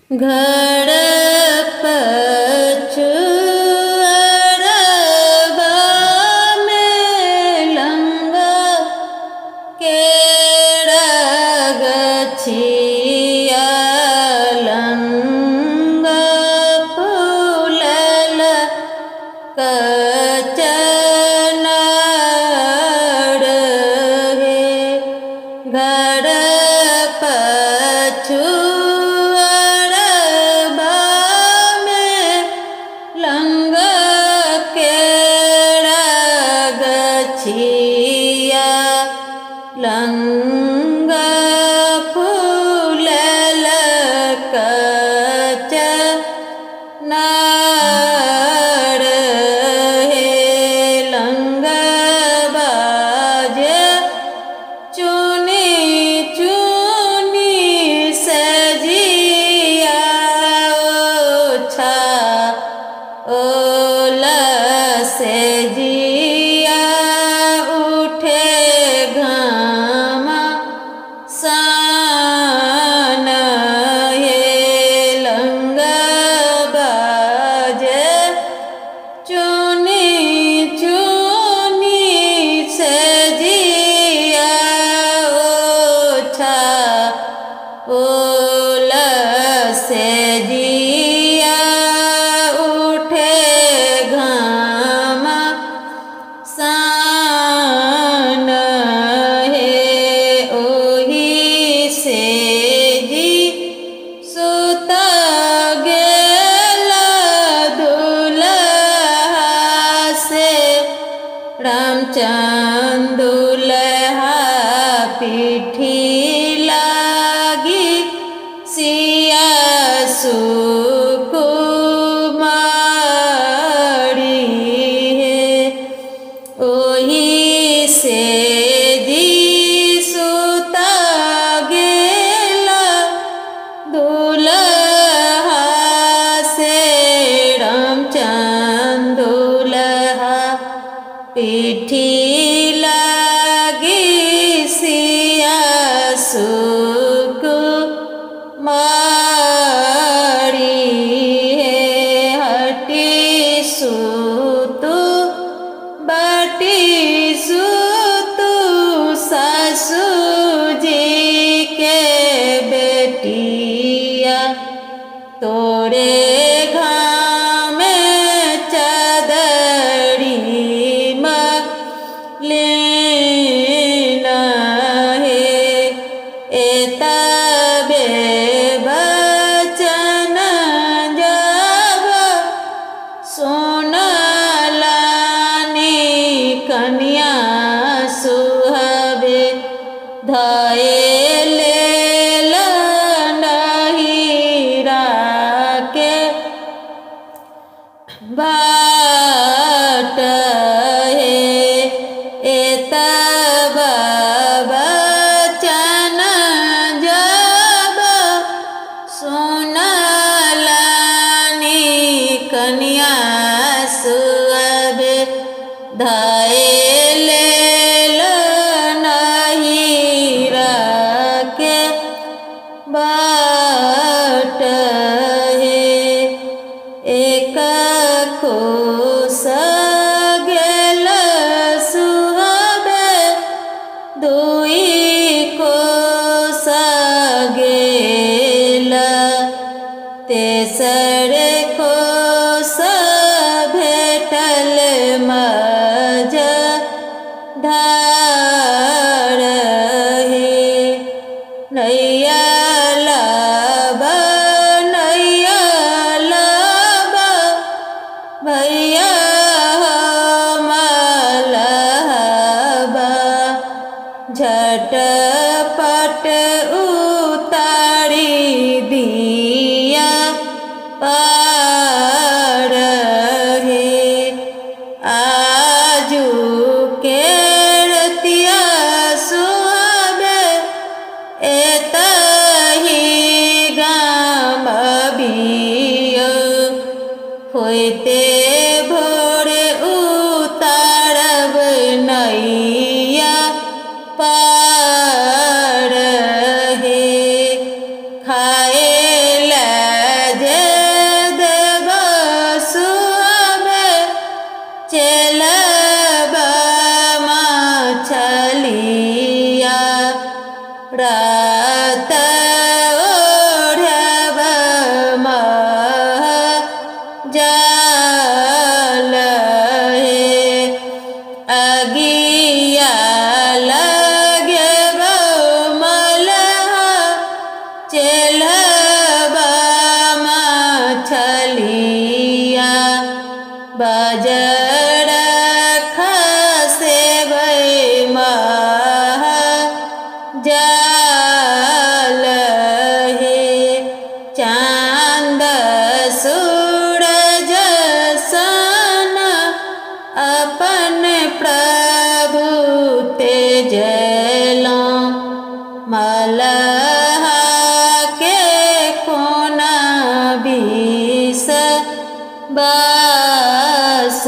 घड़ पछुअरबा में लंगा केरा गछिया लंगा फूलल कचनार हे घड़ पछुअरबा में लंगा केरा गछिया लंगा फूलल कचनार हे लंगा बाजे चुनी चुनी सजिया ओछा ओला सजिया उठे घामा सान हे लंगा बाजे चुनी चुनी सजिया ओछा ओला सजिया उठे घामा सान हे ओही से जी सुता गेला दुल्हा से रामचंद्र दुल्हा पीठी लागी सिया सुकुमारी है ओही से जी सुता गेला दुल्हा से रामचंद्र दुल्हा पीठी लागी सिया सुकुमारी है हटी सुतु बाटी सुतु सासू जी के बेटिया तोरे घामे चदरी लेना है एतबे बचन जब सुनलानी कन्या सुहबे धए लेल नहिरा के बाट हे एतब बचन जब सुनलानी कन्या सुअबे धए लेल नहिरा के बाट हे एक कोस गेल सुहबे दुई कोस गेल तेसर कोस भेटल मझधार हे नैया लाबा भैया मलहबा झटपट उतारी दिया मछलिया बजड़ खसे मह जाल हे चांद सूरज सन अपन प्रभु तेजलो मलह के कोना बीस बस